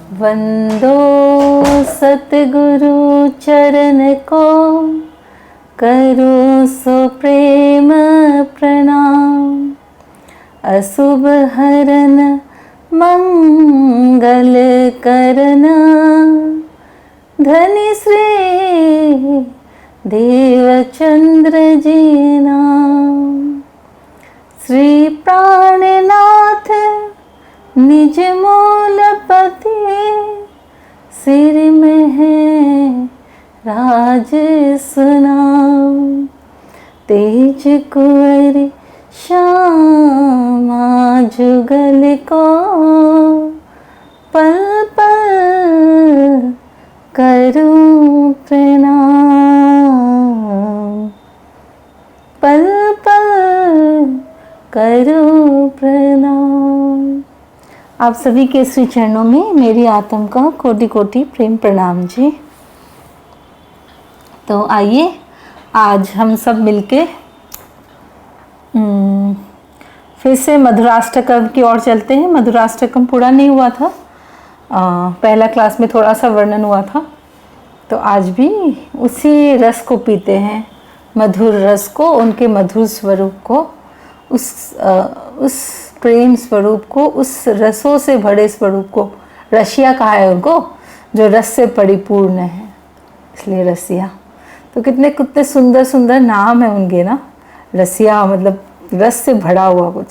वंदो सतगुरु चरण को, करो सो प्रेम प्रणाम। अशुभ हरन मंगल करना, धनी श्री देवचंद्र जी नाम। श्री प्राणनाथ निज मूलपति, सिर में है राज सुनाम। तेज कुंवर श्यामा जुगल को, पल पल करूं प्रणाम। पल पल करूं प्रणाम। आप सभी के श्री चरणों में मेरी आत्म का कोटि कोटि प्रेम प्रणाम जी। तो आइए आज हम सब मिलके फिर से मधुराष्टकम की ओर चलते हैं। मधुराष्टकम पूरा नहीं हुआ था, पहला क्लास में थोड़ा सा वर्णन हुआ था, तो आज भी उसी रस को पीते हैं, मधुर रस को, उनके मधुर स्वरूप को, उस प्रेम स्वरूप को, उस रसों से भरे स्वरूप को। रसिया कहा है उनको, जो रस से परिपूर्ण है, इसलिए रसिया। तो कितने कितने सुंदर सुंदर नाम है उनके ना। रसिया मतलब रस से भरा हुआ कुछ,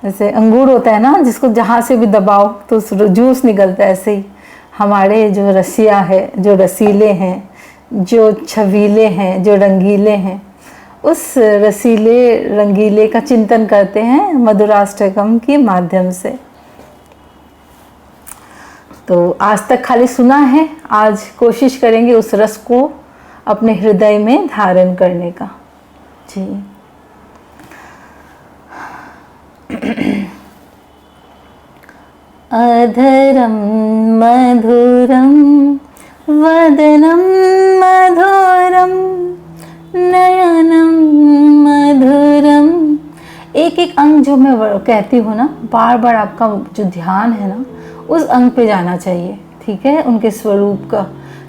जैसे अंगूर होता है ना, जिसको जहाँ से भी दबाओ तो जूस निकलता है, ऐसे ही हमारे जो रसिया है, जो रसीले हैं, जो छबीले हैं, जो रंगीले हैं, उस रसीले रंगीले का चिंतन करते हैं मधुराष्टकम के माध्यम से। तो आज तक खाली सुना है, आज कोशिश करेंगे उस रस को अपने हृदय में धारण करने का जी। अधरम मधुरम वदनम मधुरम नयनम मधुरम। एक एक अंग जो मैं कहती हूँ ना, बार बार आपका जो ध्यान है ना उस अंग पे जाना चाहिए, ठीक है, उनके स्वरूप का।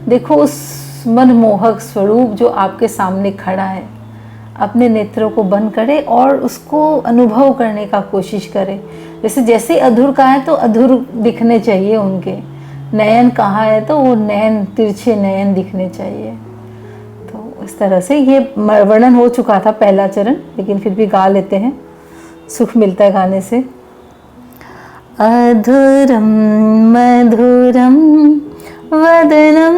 देखो उस मनमोहक स्वरूप जो आपके सामने खड़ा है, अपने नेत्रों को बंद करें और उसको अनुभव करने का कोशिश करें। जैसे जैसे अधूर का है तो अधूर दिखने चाहिए उनके, नयन कहाँ है तो वो नयन, तिरछे नयन दिखने चाहिए। तो इस तरह से ये वर्णन हो चुका था पहला चरण, लेकिन फिर भी गा लेते हैं, सुख मिलता है गाने से। अधुरम मधुरम वदनम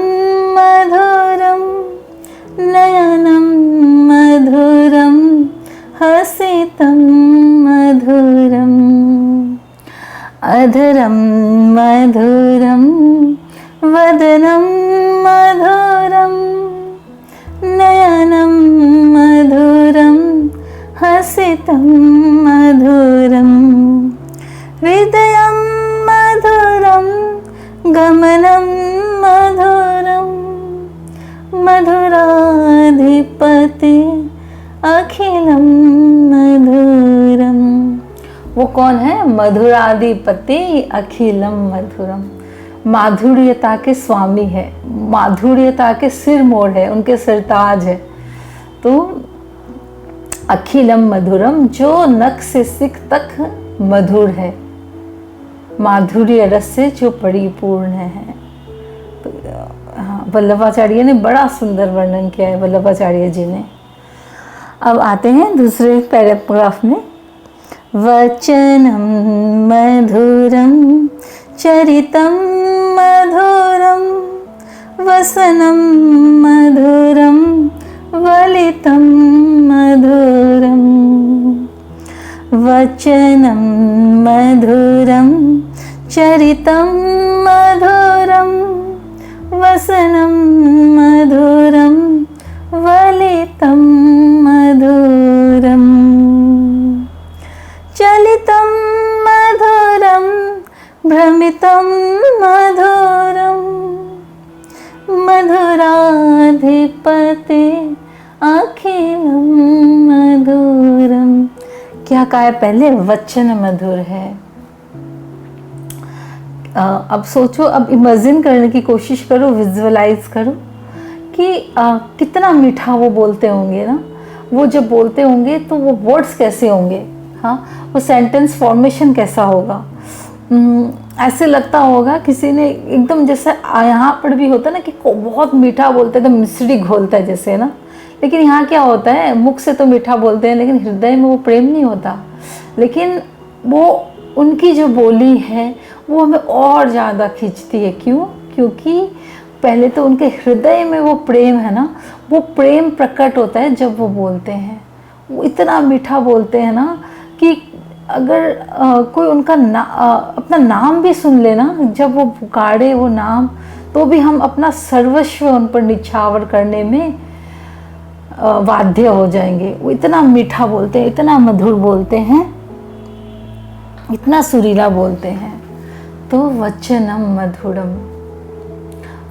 मधुरम नयनम मधुरम हसितम मधुरम। अधरम मधुरम वदनम मधुरम नयनम मधुरम हसितम मधुरम। हृदयं मधुरम गमनं मधुरम मधुराधिपति अखिलम मधुरम। वो कौन है? मधुराधिपति अखिलम मधुरम। माधुर्यता के स्वामी है, माधुर्यता के सिर मोर है, उनके सरताज है। तो अखिलम मधुरम, जो नख से सिख तक मधुर है, माधुर्य रस से जो परिपूर्ण है। तो हाँ, वल्लभाचार्य ने बड़ा सुंदर वर्णन किया है, वल्लभाचार्य जी ने। अब आते हैं दूसरे पैराग्राफ में। वचनम मधुरम चरितम मधुरम वसनम मधुरम वलितम मधुरम। वचनम मधुरम चरितम मधुरम वसनम मधुरम वलितम मधुरम। चलितम मधुरम भ्रमितम मधुरम मधुराधिपति अखिलम मधुरम। क्या कहा है पहले? वचन मधुर है। अब सोचो, अब इमेजिन करने की कोशिश करो, विजुअलाइज करो कि कितना मीठा वो बोलते होंगे ना। वो जब बोलते होंगे तो वो वर्ड्स कैसे होंगे, हाँ, वो सेंटेंस फॉर्मेशन कैसा होगा। ऐसे लगता होगा किसी ने एकदम, जैसे यहाँ पर भी होता है ना कि बहुत मीठा बोलते हैं तो मिश्री घोलता है जैसे ना, लेकिन यहाँ क्या होता है, मुख से तो मीठा बोलते हैं लेकिन हृदय में वो प्रेम नहीं होता। लेकिन वो उनकी जो बोली है वो हमें और ज़्यादा खींचती है। क्यों? क्योंकि पहले तो उनके हृदय में वो प्रेम है ना, वो प्रेम प्रकट होता है जब वो बोलते हैं। वो इतना मीठा बोलते हैं ना कि अगर कोई उनका अपना नाम भी सुन ले ना, जब वो पुकारे वो नाम, तो भी हम अपना सर्वस्व उन पर निछावर करने में बाध्य हो जाएंगे। वो इतना मीठा बोलते हैं, इतना मधुर बोलते हैं, इतना सुरीला बोलते हैं। तो वचनम मधुरम।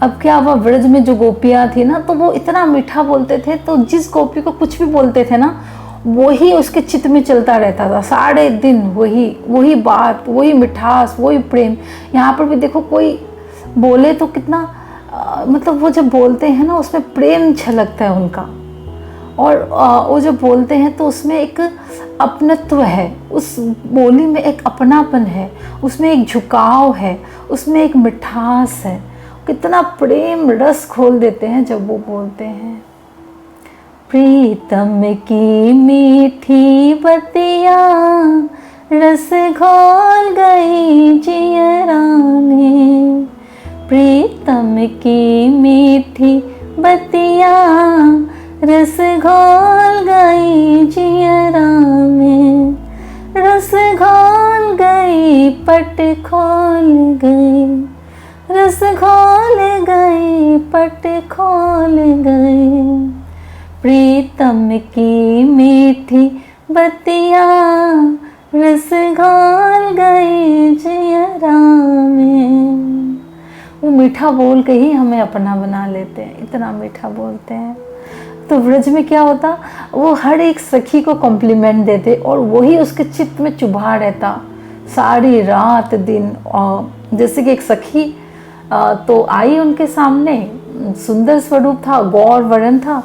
अब क्या हुआ, ब्रज में जो गोपियाँ थी ना, तो वो इतना मीठा बोलते थे, तो जिस गोपी को कुछ भी बोलते थे ना, वही उसके चित्त में चलता रहता था सारे दिन। वही बात, वही मिठास, वही प्रेम। यहाँ पर भी देखो, कोई बोले तो कितना मतलब वो जब बोलते हैं ना उसमें प्रेम छलकता है उनका। और वो जब बोलते हैं तो उसमें एक अपनत्व है, उस बोली में एक अपनापन है, उसमें एक झुकाव है, उसमें एक मिठास है। कितना प्रेम रस खोल देते हैं जब वो बोलते हैं। प्रीतम की मीठी बतिया रस घोल गई जियरा में। प्रीतम की मीठी बतिया रस घोल गई जियरा में। रस घोल गई, पट खोल गई, रस घोल गई, पट खोल गई। प्रीतम की मीठी बतिया रस घोल गई जियरा में। वो मीठा बोल के ही हमें अपना बना लेते हैं, इतना मीठा बोलते हैं। तो व्रज में क्या होता, वो हर एक सखी को कॉम्प्लीमेंट देते और वही उसके चित्त में चुभा रहता सारी रात दिन। और जैसे कि एक सखी तो आई उनके सामने, सुंदर स्वरूप था, गौर वरण था,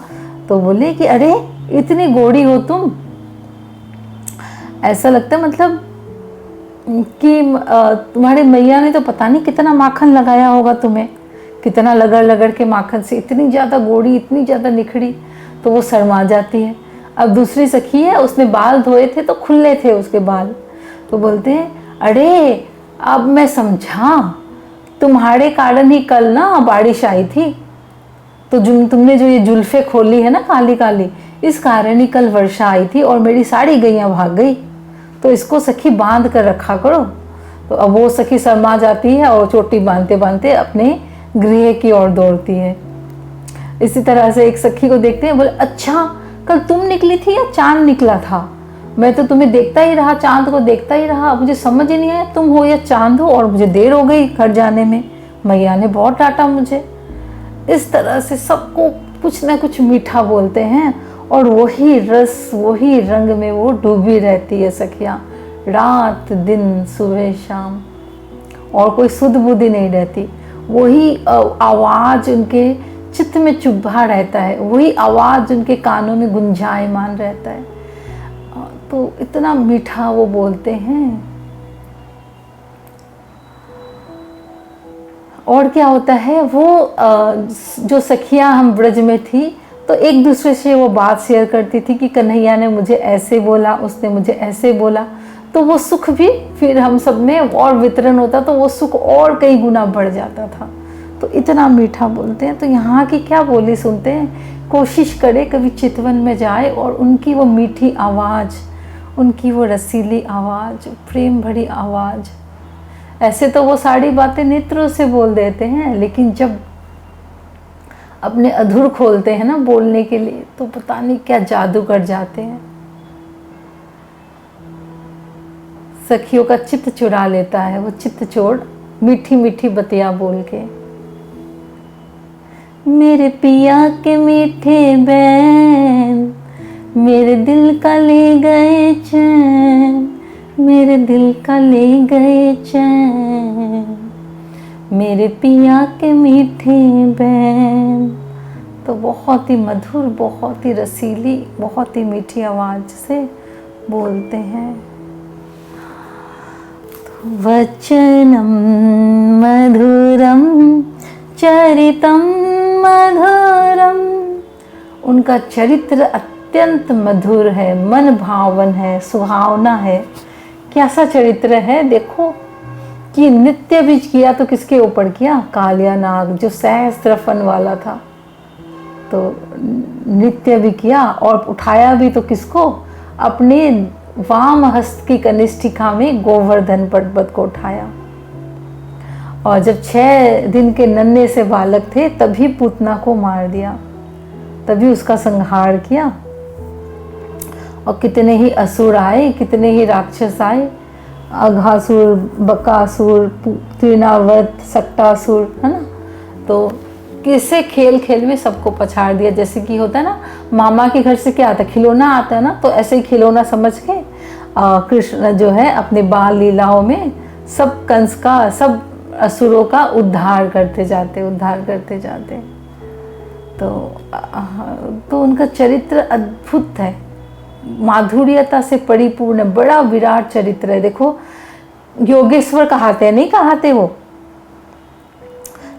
तो बोले कि अरे इतनी गोरी हो तुम, ऐसा लगता है मतलब कि तुम्हारे मैया ने तो पता नहीं कितना माखन लगाया होगा तुम्हें, कितना लगड़ लगड़ के माखन से इतनी ज़्यादा गोरी, इतनी ज़्यादा निखड़ी। तो वो शर्मा जाती है। अब दूसरी सखी है, उसने बाल धोए थे तो खुले थे उसके बाल, तो बोलते हैं अरे अब मैं समझा, तुम्हारे कारण ही कल ना बारिश आई थी, तो तुमने जो ये जुल्फे खोली है ना काली काली, इस कारण ही कल वर्षा आई थी और मेरी सारी गैया भाग गई, तो इसको सखी बांध कर रखा करो। तो अब वो सखी शर्मा जाती है और चोटी बांधते बांधते अपने गृह की ओर दौड़ती है। इसी तरह से एक सखी को देखते हैं, बोले अच्छा कल तुम निकली थी या चांद निकला था? मैं तो तुम्हें देखता ही रहा, चांद को देखता ही रहा, मुझे समझ ही नहीं आया तुम हो या चांद हो, और मुझे देर हो गई घर जाने में, मैया ने बहुत डांटा मुझे। इस तरह से सबको कुछ ना कुछ मीठा बोलते हैं और वही रस, वही रंग में वो डूबी रहती है सखियाँ, रात दिन सुबह शाम, और कोई सुध बुद्धि नहीं रहती। वही आवाज़ उनके चित्त में चुभा रहता है, वही आवाज़ उनके कानों में गुंजायमान रहता है। तो इतना मीठा वो बोलते हैं। और क्या होता है, वो जो सखियां हम ब्रज में थी तो एक दूसरे से वो बात शेयर करती थी कि कन्हैया ने मुझे ऐसे बोला, उसने मुझे ऐसे बोला, तो वो सुख भी फिर हम सब में और वितरण होता, तो वो सुख और कई गुना बढ़ जाता था। तो इतना मीठा बोलते हैं। तो यहाँ की क्या बोली सुनते हैं, कोशिश करे कभी चितवन में जाए और उनकी वो मीठी आवाज़, उनकी वो रसीली आवाज़, प्रेम भरी आवाज़। ऐसे तो वो सारी बातें नेत्रों से बोल देते हैं, लेकिन जब अपने अधूर खोलते हैं ना बोलने के लिए, तो पता नहीं क्या जादू कर जाते हैं। सखियों का चित्त चुरा लेता है वो चित्त चोर, मीठी मीठी बतिया बोल के। मेरे पिया के मीठे बैन मेरे दिल का ले गए चैन, मेरे दिल का ले गए चैन। मेरे पिया के मीठे बैन। तो बहुत ही मधुर, बहुत ही रसीली, बहुत ही मीठी आवाज़ से बोलते हैं। तो वचनम मधुरम चरितम मधुरम, उनका चरित्र अत्यंत मधुर है, मन भावन है, सुहावना है। कैसा चरित्र है देखो कि नृत्य भी किया तो किसके ऊपर किया, कालिया नाग जो सहस्त्र फन वाला था, तो नृत्य भी किया और उठाया भी तो किसको, अपने वाम हस्त की कनिष्ठिका में गोवर्धन पर्वत को उठाया। और जब 6 दिन के नन्हे से बालक थे तभी पूतना को मार दिया, तभी उसका संहार किया। और कितने ही असुर आए, कितने ही राक्षस आए, अघासुर, बकासुर, तृणावत, सक्टासुर, है ना। तो किसे खेल खेल में सबको पछाड़ दिया। जैसे कि होता है ना, मामा के घर से क्या आता है, खिलौना आता है ना, तो ऐसे ही खिलौना समझ के कृष्ण जो है अपने बाल लीलाओं में सब कंस का, सब असुरों का उद्धार करते जाते। तो उनका चरित्र अद्भुत है, माधुर्यता से परिपूर्ण, बड़ा विराट चरित्र है। देखो योगेश्वर कहाते हैं, नहीं कहाते वो,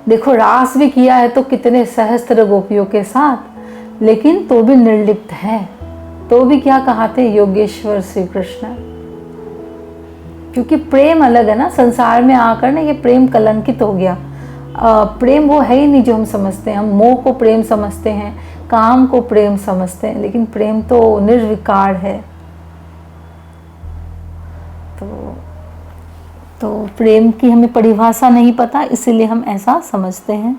देखो रास भी किया है तो कितने सहस्त्र गोपियों के साथ, लेकिन तो भी निर्लिप्त है, तो भी क्या कहाते, योगेश्वर श्री कृष्ण। क्योंकि प्रेम अलग है ना, संसार में आकर ना ये प्रेम कलंकित हो गया। प्रेम वो है ही नहीं जो हम समझते हैं। हम मोह को प्रेम समझते हैं, काम को प्रेम समझते हैं, लेकिन प्रेम तो निर्विकार है। तो प्रेम की हमें परिभाषा नहीं पता, इसलिए हम ऐसा समझते हैं।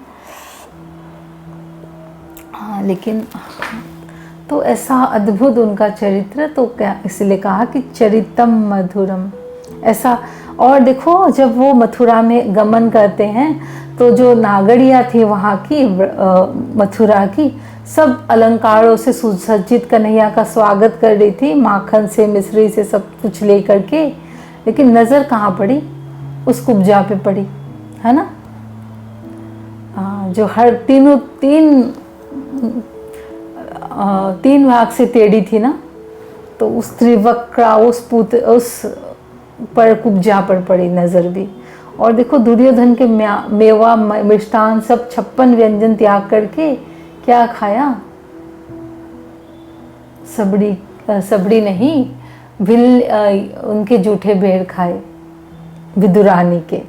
हाँ, लेकिन तो ऐसा अद्भुत उनका चरित्र, तो क्या इसलिए कहा कि चरितम मधुरम ऐसा। और देखो जब वो मथुरा में गमन करते हैं तो जो नागरिया थी वहाँ की, मथुरा की, सब अलंकारों से सुसज्जित कन्हैया का स्वागत कर रही थी, माखन से, मिश्री से, सब कुछ ले करके। लेकिन नज़र कहाँ पड़ी, उस कुब्जा पे पड़ी, है ना। जो हर तीन भाग से टेढ़ी थी ना, तो उस त्रिवक्रा, उस पर कुब्जा पर पड़ी नज़र भी। और देखो दुर्योधन के मेवा मिष्टान सब 56 व्यंजन त्याग करके क्या खाया, सबड़ी नहीं, उनके जूठे भेड़ खाए विदुरानी के।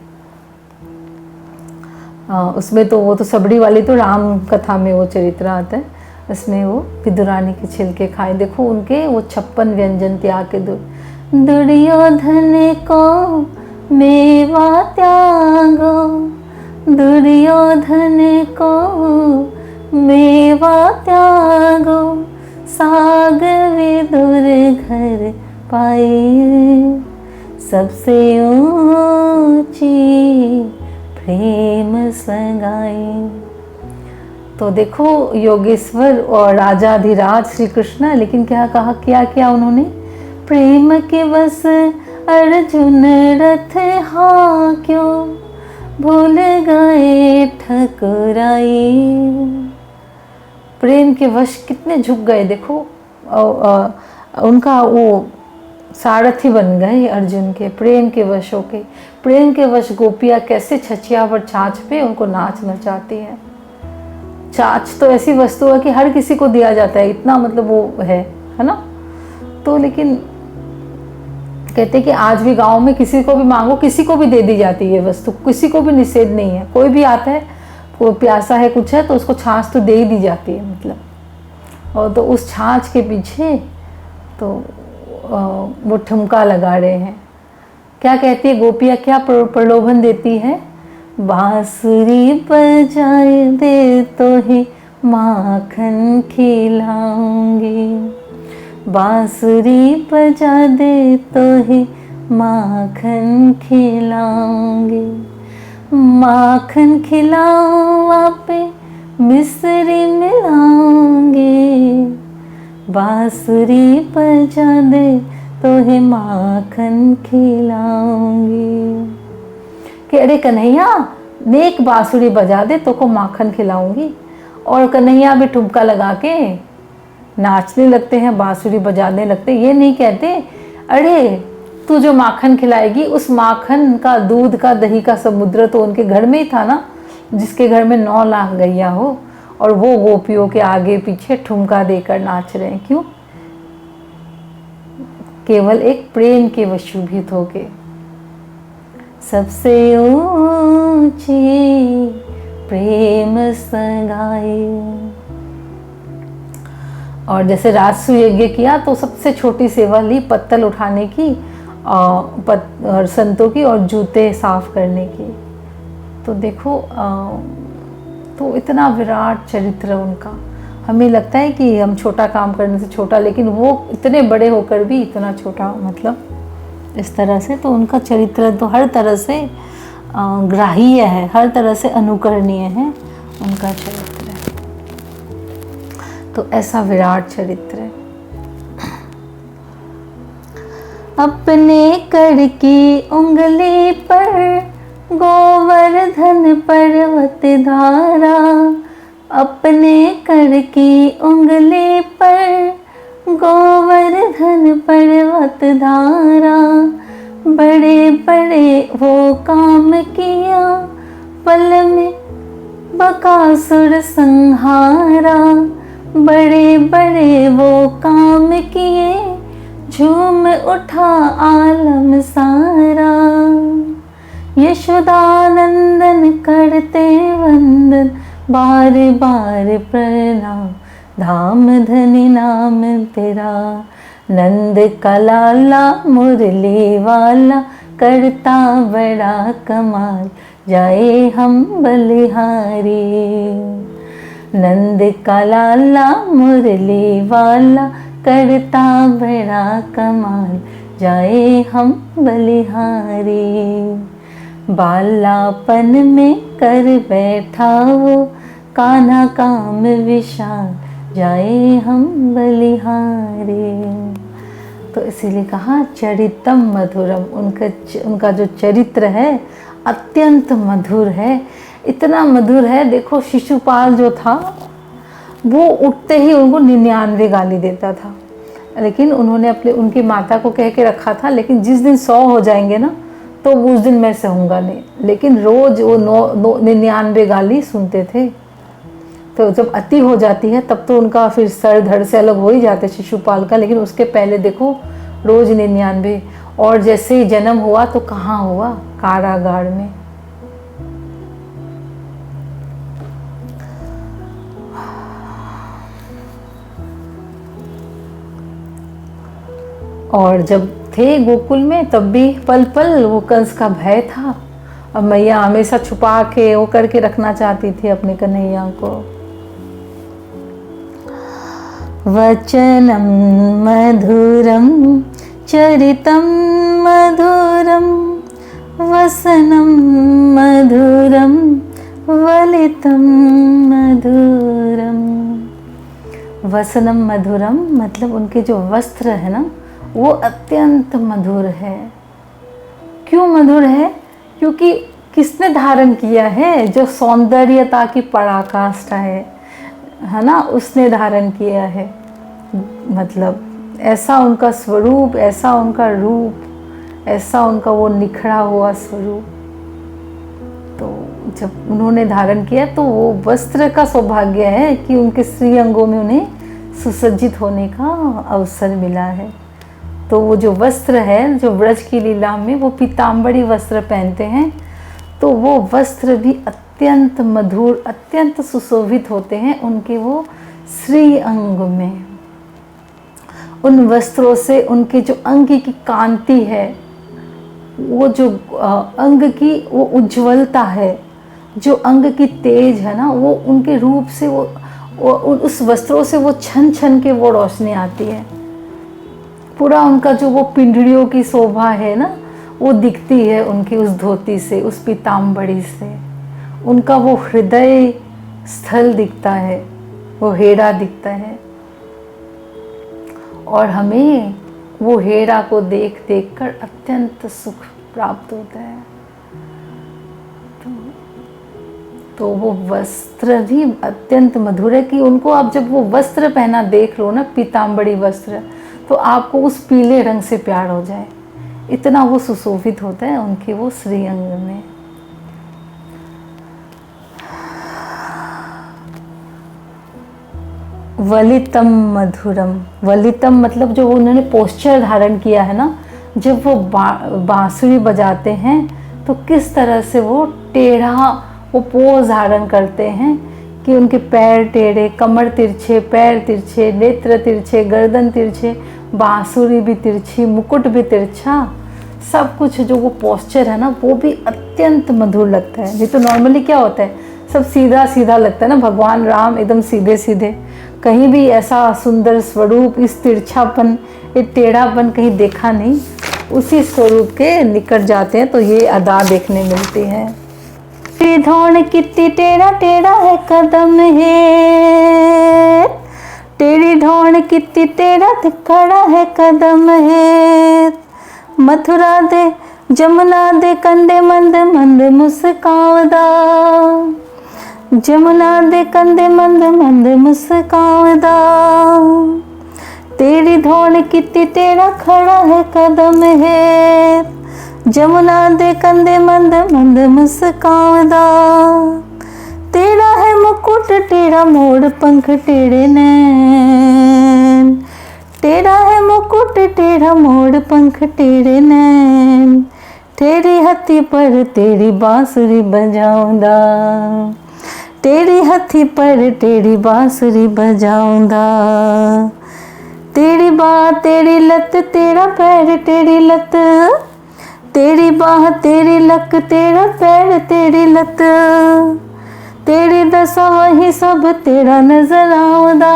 उसमें तो वो तो सबड़ी वाली तो राम कथा में वो चरित्र आता है, इसमें वो विदुरानी के छिलके खाए। देखो उनके वो 56 व्यंजन त्याग के दुर्योधन को मेवा त्यागो, दुर्योधन को मेवा त्यागो, साग विदुर घर पाए, सबसे ऊंची प्रेम सगाई। तो देखो योगेश्वर और राजाधिराज श्री कृष्ण, लेकिन क्या कहा, क्या उन्होंने, प्रेम के बस अर्जुन रथ हाँ क्यों, भूल गए ठकुराई। प्रेम के वश कितने झुक गए, देखो उनका वो सारथी बन गए अर्जुन के, प्रेम के वश होके। प्रेम के वश गोपियाँ कैसे छछिया पर छाछ पे उनको नाच नचाती है। छाछ तो ऐसी वस्तु है कि हर किसी को दिया जाता है, इतना मतलब वो है ना। तो लेकिन कहते कि आज भी गांव में किसी को भी मांगो, किसी को भी दे दी जाती है वस्तु, किसी को भी निषेध नहीं है। कोई भी आता है, कोई प्यासा है, कुछ है, तो उसको छाछ तो दे ही दी जाती है मतलब। और तो उस छाछ के पीछे तो वो ठुमका लगा रहे हैं। क्या कहती है गोपियाँ, क्या प्रलोभन देती है, बांसुरी बजाए दे तो ही माखन खिलाऊंगी, बांसुरी बजा दे तो ही माखन खिलाऊंगी, माखन खिलाऊं आपे मिश्री मिलाऊंगी, बांसुरी बजा दे तो ही माखन खिलाऊंगी। कि अरे कन्हैया नेक बांसुरी बजा दे तो को माखन खिलाऊंगी। और कन्हैया भी ठुमका लगा के नाचने लगते हैं, बांसुरी बजाने लगते। ये नहीं कहते अरे तू जो माखन खिलाएगी, उस माखन का, दूध का, दही का समुद्र तो उनके घर में ही था ना, जिसके घर में 9 लाख गैया हो, और वो गोपियों के आगे पीछे ठुमका देकर नाच रहे हैं। क्यों? केवल एक प्रेम के वशीभूत होके। सबसे ऊंची प्रेम संगाई। और जैसे राजसु यज्ञ किया तो सबसे छोटी सेवा ली पत्तल उठाने की और संतों की, और जूते साफ करने की। तो देखो तो इतना विराट चरित्र उनका। हमें लगता है कि हम छोटा काम करने से छोटा, लेकिन वो इतने बड़े होकर भी इतना छोटा, मतलब इस तरह से। तो उनका चरित्र तो हर तरह से ग्राह्य है, हर तरह से अनुकरणीय है उनका चरित्र। तो ऐसा विराट चरित्र है। अपने कर की उंगली पर गोवर्धन पर्वत धारा, अपने कर की उंगली पर गोवर्धन पर्वत धारा, बड़े बड़े वो काम किया पल में बकासुर संहारा, बड़े बड़े वो काम किए झूम उठा आलम सारा। यशोदानंदन करते वंदन बार बार प्रणाम, धाम धनी नाम तेरा। नंद का लाला मुरली वाला करता बड़ा कमाल, जाए हम बलिहारी। नंद का लाला मुरली वाला करता बड़ा कमाल, जाए हम बलिहारी। बालापन में कर बैठा वो कान्हा काम विशाल, जाए हम बलिहारी। तो इसीलिए कहा चरितम मधुरम। उनका जो चरित्र है अत्यंत मधुर है, इतना मधुर है। देखो शिशुपाल जो था वो उठते ही उनको 99 गाली देता था, लेकिन उन्होंने उनकी माता को कह के रखा था, लेकिन जिस दिन 100 हो जाएंगे ना तो उस दिन मैं सहूँगा नहीं। लेकिन रोज वो 99 गाली सुनते थे। तो जब अति हो जाती है तब तो उनका फिर सर धड़ से अलग हो ही जाते शिशुपाल का, लेकिन उसके पहले देखो रोज 99। और जैसे ही जन्म हुआ तो कहाँ हुआ? कारागार में। और जब थे गोकुल में तब भी पल पल वो कंस का भय था, और मैया हमेशा छुपा के वो करके रखना चाहती थी अपने कन्हैया को। वचनम मधुरम चरितम मधुरम, वसनम मधुरम वलितम मधुरम। वसनम मधुरम मतलब उनके जो वस्त्र है ना वो अत्यंत मधुर है। क्यों मधुर है? क्योंकि किसने धारण किया है? जो सौंदर्यता की पराकाष्ठा है ना, उसने धारण किया है। मतलब ऐसा उनका स्वरूप, ऐसा उनका रूप, ऐसा उनका वो निखरा हुआ स्वरूप। तो जब उन्होंने धारण किया तो वो वस्त्र का सौभाग्य है कि उनके श्री अंगों में उन्हें सुसज्जित होने का अवसर मिला है। तो वो जो वस्त्र है, जो व्रज की लीला में वो पीताम्बरी वस्त्र पहनते हैं, तो वो वस्त्र भी अत्यंत मधुर, अत्यंत सुशोभित होते हैं उनके वो श्री अंग में। उन वस्त्रों से उनके जो अंग की कांति है, वो जो अंग की वो उज्ज्वलता है, जो अंग की तेज है ना, वो उनके रूप से वो उस वस्त्रों से वो छन छन के वो रोशनी आती है। पूरा उनका जो वो पिंडलियों की शोभा है ना वो दिखती है उनकी उस धोती से, उस पीताम्बरी से। उनका वो हृदय स्थल दिखता है, वो हेड़ा दिखता है। और हमें वो हेड़ा को देख देख कर अत्यंत सुख प्राप्त होता है। तो तो वो वस्त्र भी अत्यंत मधुर है कि उनको आप जब वो वस्त्र पहना देख लो ना, पीताम्बरी वस्त्र, तो आपको उस पीले रंग से प्यार हो जाए, इतना वो सुशोभित होता है उनके वो श्रीअंग में। वलितम मधुरम, वलितम मतलब जो उन्होंने पोस्चर धारण किया है ना, जब वो बांसुरी बजाते हैं तो किस तरह से वो टेढ़ा वो पोज धारण करते हैं कि उनके पैर टेढ़े, कमर तिरछे, पैर तिरछे, नेत्र तिरछे, गर्दन तिरछे, बांसुरी भी तिरछी, मुकुट भी तिरछा, सब कुछ जो वो पोस्चर है ना वो भी अत्यंत मधुर लगता है। नहीं तो नॉर्मली क्या होता है, सब सीधा सीधा लगता है ना, भगवान राम एकदम सीधे सीधे, कहीं भी ऐसा सुंदर स्वरूप, इस तिरछापन, ये टेढ़ापन कहीं देखा नहीं। उसी स्वरूप के निकट जाते हैं तो ये अदा देखने मिलती है। धौण कितनी टेढ़ा टेढ़ा है कदम है, तेरी धौण कितनी टेढ़ा खड़ा है कदम है, मथुरा दे जमुना दे कंधे मंद मंद मुस्कावदा, जमुना दे कंधे मंद मंद मुस्कावदा, तेरी धौण कितनी टेढ़ा खड़ा है कदम है, जमुना दे कंधे मंद मंद मुस्कावदा, तेरा है मुकुट टेढ़ा मोड़ पंख टेढ़े नैन, तेरा है मुकुट टेढ़ा मोड़ पंख टेढ़े नैन, तेरी हथी पर तेरी बांसुरी बजाऊंदा, तेरी हथी पर तेरी बांसुरी बजाऊंदा, तेरी बाह तेरी लत तेरा पैर तेरी लत, तेरी बाह तेरी लक तेरा पैर तेरी लत, तेरी दशा वही सब तेरा नजर आउंदा,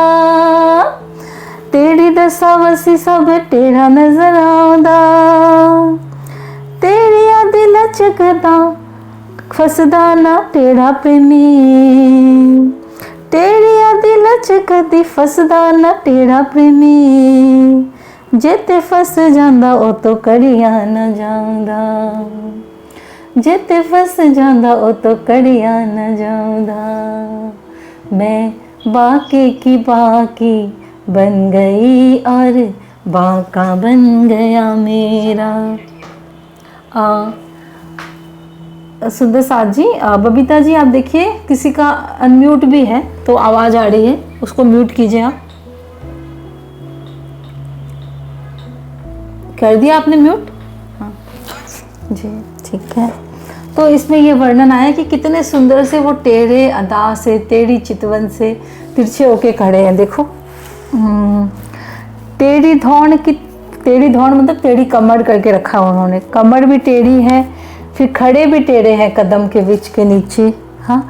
तेरी दशा वसी सब तेरा नजर आउंदा, तेरी आदि लचकदा फसदा ना टेढ़ा प्रेमी, तेरी आदि लचकदी फसदा ना टेढ़ा प्रेमी, जेते फस जांदा ओ तो कड़िया न जाऊंदा, जेते फस जांदा ओ तो कड़िया न जाऊंदा, मैं बाके की बाकी बन गई और बाका बन गया मेरा। सुंदर साथ जी, बबीता जी आप देखिए किसी का अनम्यूट भी है तो आवाज़ आ रही है, उसको म्यूट कीजिए आप। कर दिया आपने म्यूट? हाँ जी ठीक है। तो इसमें ये वर्णन आया कि कितने सुंदर से वो टेढ़े अदा से, टेढ़ी चितवन से तिरछे होके खड़े हैं। देखो टेढ़ी धौण की, टेढ़ी धौण मतलब टेढ़ी कमर करके रखा उन्होंने, कमर भी टेढ़ी है, फिर खड़े भी टेढ़े हैं कदम के बीच के नीचे। हाँ,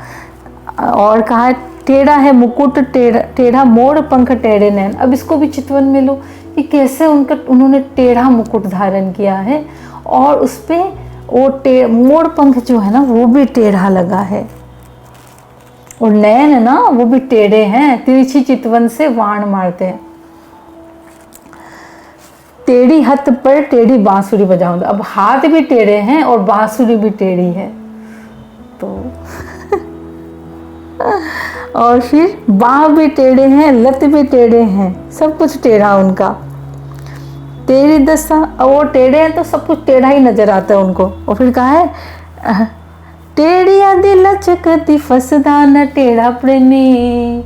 और कहा टेढ़ा है मुकुट टेढ़ा, टेढ़ा मोड़ पंख टेढ़े नैन। अब इसको भी चितवन में लो कि कैसे उन्होंने टेढ़ा मुकुट धारण किया है और उस पे वो मोड़ पंख जो है ना वो भी टेढ़ा लगा है, और नैन है ना वो भी टेढ़े हैं, तिरछी चितवन से वाण मारते हैं। टेढ़ी हथ पर टेढ़ी बांसुरी बजाऊंगा। अब हाथ भी टेढ़े हैं और बांसुरी भी टेढ़ी है तो और फिर बाह भी टेढ़े हैं, लत भी टेढ़े हैं, सब कुछ टेढ़ा उनका। तेरी दशा, वो टेढ़े हैं तो सब कुछ टेढ़ा ही नजर आता है उनको। और फिर कहा है टेढ़ी आदि लचकती फसदा न टेढ़ा प्रेमी,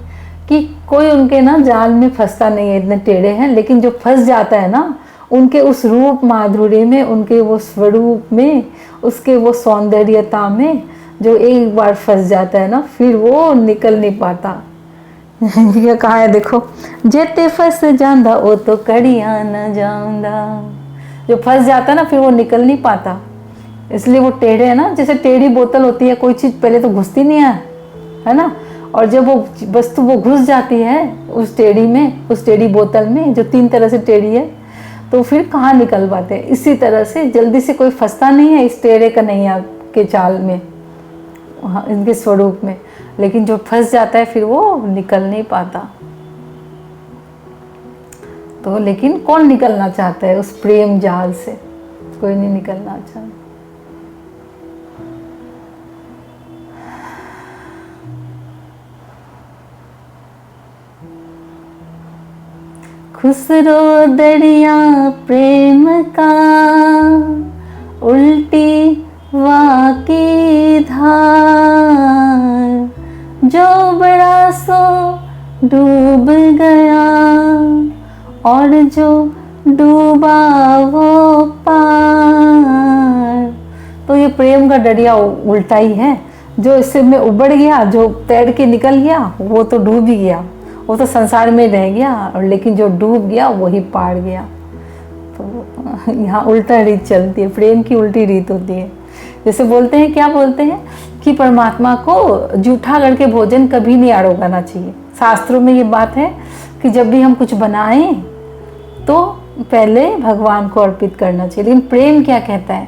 कि कोई उनके ना जाल में फंसता नहीं है, इतने टेढ़े हैं, लेकिन जो फंस जाता है ना उनके उस रूप माधुर्य में, उनके वो स्वरूप में, उसके वो सौंदर्यता में, जो एक बार फंस जाता है ना फिर वो निकल नहीं पाता। ये कहा है देखो, जेते फंस जांदा ओ तो कड़िया न जाऊंदा। जो फंस जाता है ना फिर वो निकल नहीं पाता, इसलिए वो टेढ़े है ना। जैसे टेढ़ी बोतल होती है, कोई चीज़ पहले तो घुसती नहीं है ना, और जब वो वस्तु वो घुस जाती है उस टेढ़ी में, उस टेढ़ी बोतल में जो तीन तरह से टेढ़ी है, तो फिर कहाँ निकल पाते हैं। इसी तरह से जल्दी से कोई फंसता नहीं है इस टेढ़े कन्हैया के चाल में, इनके स्वरूप में, लेकिन जो फंस जाता है फिर वो निकल नहीं पाता। तो लेकिन कौन निकलना चाहता है उस प्रेम जाल से? कोई नहीं निकलना चाहता। खुसरो दरिया प्रेम का, उल्टी वाकी धार, जो बड़ा सो डूब गया और जो डूबा वो पार। तो ये प्रेम का दरिया उल्टा ही है, जो इससे में उबड़ गया, जो तैर के निकल गया वो तो डूब ही गया, वो तो संसार में रह गया, और लेकिन जो डूब गया वही पार गया। तो यहाँ उल्टा रीत चलती है, प्रेम की उल्टी रीत होती है। जैसे बोलते हैं, क्या बोलते हैं कि परमात्मा को जूठा करके भोजन कभी नहीं आरोगाना चाहिए। शास्त्रों में ये बात है कि जब भी हम कुछ बनाएं तो पहले भगवान को अर्पित करना चाहिए। लेकिन प्रेम क्या कहता है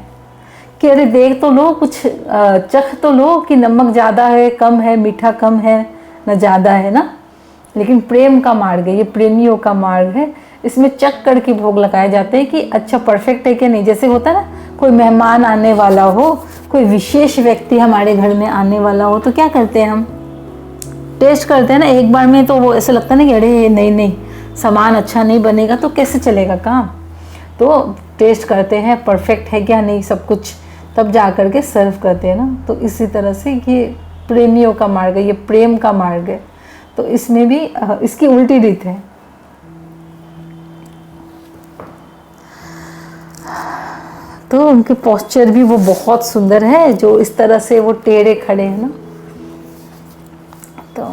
कि अरे देख तो लो, कुछ चख तो लो कि नमक ज़्यादा है, कम है, मीठा कम है न ज़्यादा है ना। लेकिन प्रेम का मार्ग है, ये प्रेमियों का मार्ग है। इसमें चख कर के भोग लगाए जाते हैं कि अच्छा परफेक्ट है कि नहीं। जैसे होता है ना, कोई मेहमान आने वाला हो, कोई विशेष व्यक्ति हमारे घर में आने वाला हो, तो क्या करते हैं हम, टेस्ट करते हैं ना एक बार में। तो वो ऐसा लगता है ना कि अरे नहीं सामान अच्छा नहीं बनेगा तो कैसे चलेगा काम। तो टेस्ट करते हैं परफेक्ट है क्या नहीं सब कुछ, तब जा कर के सर्व करते हैं ना। तो इसी तरह से ये प्रेमियों का मार्ग है, ये प्रेम का मार्ग है। तो इसमें भी इसकी उल्टी रीत है। तो उनके पोस्चर भी वो बहुत सुंदर है, जो इस तरह से वो टेढ़े खड़े हैं ना। तो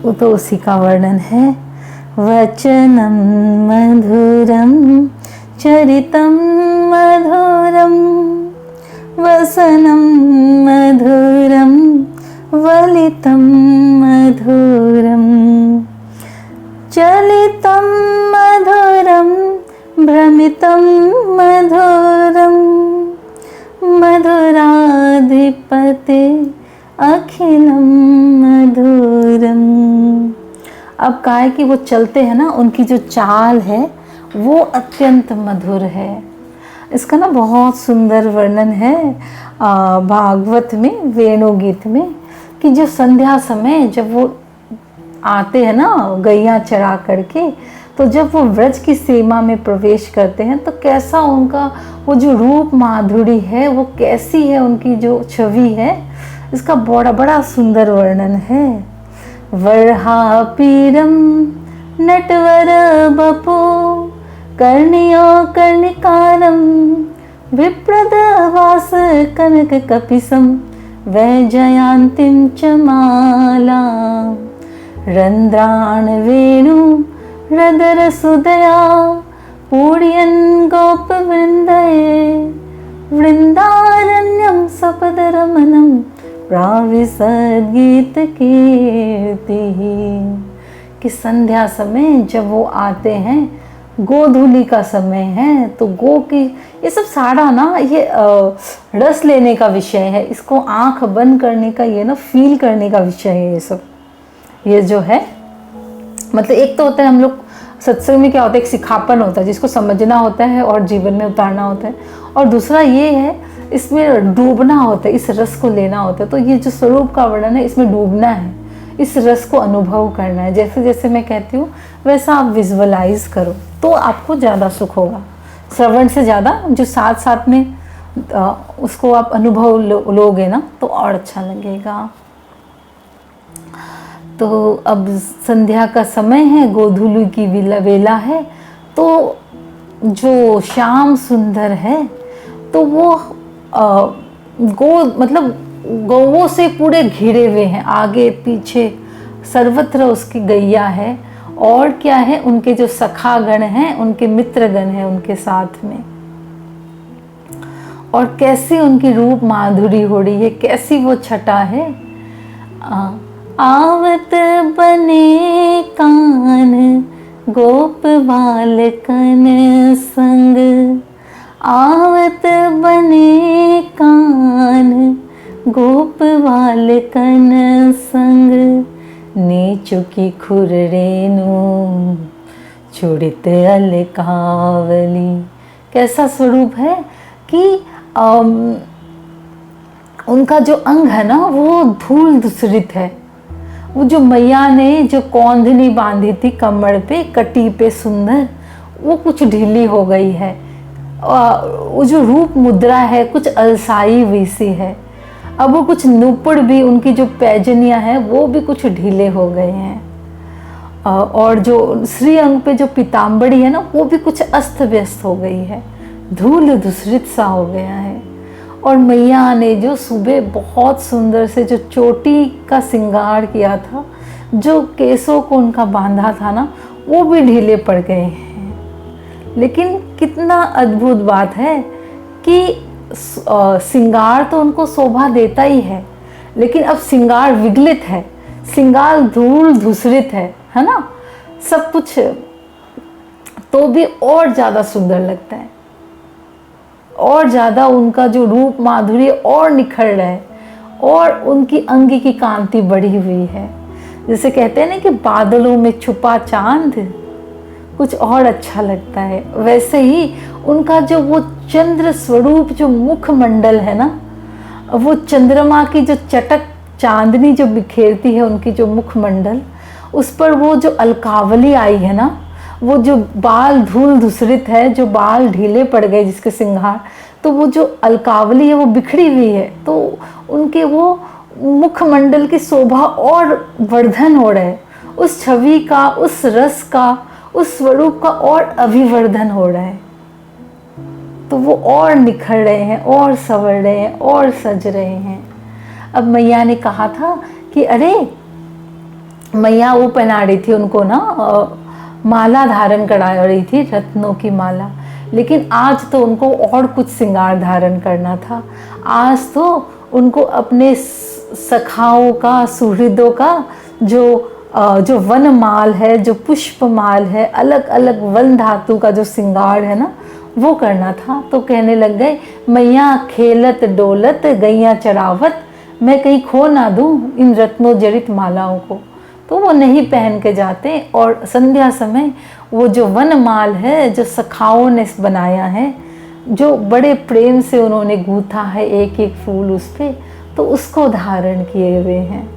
वो तो उसी का वर्णन है। वचनम मधुरम चरितम मधुरम, वसनम मधुरम वलितम मधुरम, चलितम मधुरम भ्रमितम मधुरम, मधुराधिपते अखिलम मधुरम। अब कहा है कि वो चलते हैं ना, उनकी जो चाल है वो अत्यंत मधुर है। इसका ना बहुत सुंदर वर्णन है भागवत में, वेणु गीत में, कि जो संध्या समय जब वो आते हैं ना गैया चरा करके, तो जब वो व्रज की सीमा में प्रवेश करते हैं तो कैसा उनका वो जो रूप माधुरी है, वो कैसी है उनकी जो छवि है, इसका बड़ा सुंदर वर्णन है। वरहा पीरम नटवर बपो, कर्णियो कर्णिकारम, विप्रद वास कनक कपिसम, वैजयंतीम च माला, रंध्राण वेणु हृदर सुदया, पूर्यन गोप वृंदये, वृंदारण्यम सपदरमनम, प्राविसद्गीत कीर्ति। कि संध्या समय जब वो आते हैं, गोधूली का समय है, तो गो की ये सब सारा ना ये रस लेने का विषय है। इसको आंख बंद करने का, ये ना फील करने का विषय है। ये सब ये जो है, मतलब एक तो होता है हम लोग सत्संग में क्या होता है, एक सिखापन होता है जिसको समझना होता है और जीवन में उतारना होता है, और दूसरा ये है इसमें डूबना होता है, इस रस को लेना होता है। तो ये जो स्वरूप का वर्णन है, इसमें डूबना है, इस रस को अनुभव करना है। जैसे जैसे मैं कहती हूँ वैसा आप विजुअलाइज करो तो आपको ज़्यादा सुख होगा। श्रवण से ज़्यादा जो साथ साथ में उसको आप अनुभव लोगे ना तो और अच्छा लगेगा। तो अब संध्या का समय है, गोधूली की वेला है, तो जो श्याम सुंदर है तो वो मतलब गौओं से पूरे घिरे हुए हैं, आगे पीछे सर्वत्र उसकी गैया है, और क्या है उनके जो सखागण हैं, उनके मित्रगण हैं उनके साथ में। और कैसी उनकी रूप माधुरी हो रही है, कैसी वो छटा है। आवत बने कान गोप बालकन संग, आवत बने कान गोप बालकन संग, नीचुकी खुर रेणु छुड़ित अलकावली। कैसा स्वरूप है कि उनका जो अंग है ना वो धूल दूसरित है। वो जो मैया ने जो कौंधनी बांधी थी कमर पे, कटी पे सुंदर, वो कुछ ढीली हो गई है, वो जो रूप मुद्रा है कुछ अलसाई हुई सी है। अब वो कुछ नुपुर भी, उनकी जो पैजनियाँ हैं वो भी कुछ ढीले हो गए हैं, और जो श्री अंग पे जो पीताम्बरी है ना वो भी कुछ अस्त व्यस्त हो गई है, धूल धूसरित सा हो गया है। और मैया ने जो सुबह बहुत सुंदर से जो चोटी का श्रृंगार किया था, जो केसों को उनका बांधा था ना, वो भी ढीले पड़ गए हैं। लेकिन कितना अद्भुत बात है कि श्रृंगार तो उनको शोभा देता ही है, लेकिन अब श्रृंगार विगलित है, श्रृंगार धूल धूसरित है ना, सब कुछ, तो भी और ज़्यादा सुंदर लगता है, और ज़्यादा उनका जो रूप माधुर्य और निखर रहा है, और उनकी अंग की कांति बढ़ी हुई है। जैसे कहते हैं ना कि बादलों में छुपा चांद कुछ और अच्छा लगता है, वैसे ही उनका जो वो चंद्र स्वरूप जो मुखमंडल है ना, वो चंद्रमा की जो चटक चांदनी जो बिखेरती है उनकी जो मुखमंडल, उस पर वो जो अलकावली आई है ना, वो जो बाल धूल धूसरित है, जो बाल ढीले पड़ गए जिसके श्रृंगार, तो वो जो अलकावली है वो बिखरी हुई है, तो उनके वो मुखमंडल की शोभा और वर्धन हो रहा है, उस छवि का, उस रस का, उस स्वरूप का और अभिवर्धन हो रहा है। तो वो और निखर रहे हैं, और संवर रहे हैं, और सज रहे हैं। अब मैया ने कहा था कि अरे, मैया वो पहना रही थी उनको ना, माला धारण करा रही थी, रत्नों की माला, लेकिन आज तो उनको और कुछ श्रृंगार धारण करना था। आज तो उनको अपने सखाओं का, सुहृदों का जो वनमाल है, जो पुष्पमाल है, अलग अलग वन धातु का जो श्रृंगार है ना, वो करना था। तो कहने लग गए, मैया खेलत डोलत गैया चरावत, मैं कहीं खो ना दूं इन रत्नों जड़ित मालाओं को। तो वो नहीं पहन के जाते, और संध्या समय वो जो वनमाल है, जो सखाओं ने बनाया है, जो बड़े प्रेम से उन्होंने गूंथा है एक एक फूल उस पे, तो उसको धारण किए हुए हैं।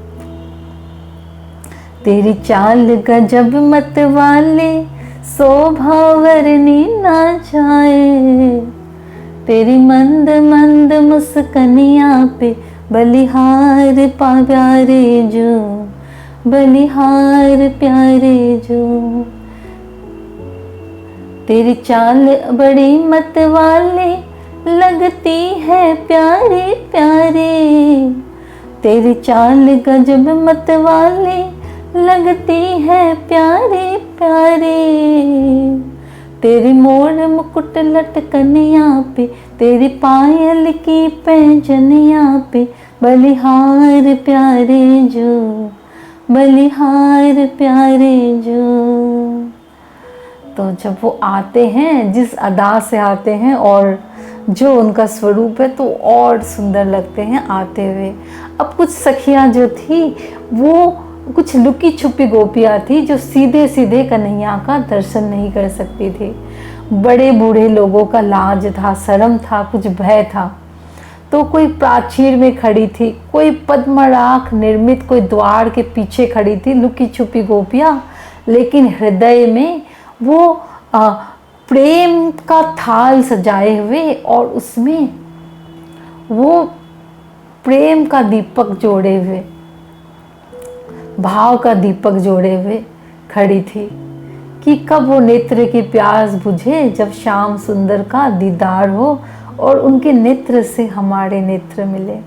तेरी चाल गजब मत वाले, शोभा वर्णी ना जाए, तेरी मंद मंद मुस्कनिया पे बलिहार प्यारे जो, बलिहार प्यारे जो। तेरी चाल बड़ी मत वाले, लगती है प्यारे प्यारे, तेरी चाल गजब मत वाले, लगती है प्यारे प्यारे, तेरी मोर मुकुट लटकनिया पे, तेरी पायल की पैंजनिया पे, बलिहार प्यारे जो, बलिहार प्यारे जो। तो जब वो आते हैं, जिस अदा से आते हैं और जो उनका स्वरूप है, तो और सुंदर लगते हैं आते हुए। अब कुछ सखियां जो थी, वो कुछ लुकी छुपी गोपियां थी, जो सीधे सीधे कन्हैया का दर्शन नहीं कर सकती थी। बड़े बूढ़े लोगों का लाज था, शर्म था, कुछ भय था। तो कोई प्राचीर में खड़ी थी, कोई पद्मराख निर्मित कोई द्वार के पीछे खड़ी थी, लुकी छुपी गोपियां, लेकिन हृदय में वो प्रेम का थाल सजाए हुए, और उसमें वो प्रेम का दीपक जोड़े हुए, भाव का दीपक जोड़े हुए खड़ी थी कि कब वो नेत्र की प्यास बुझे, जब श्याम सुंदर का दीदार हो और उनके नेत्र से हमारे नेत्र मिले।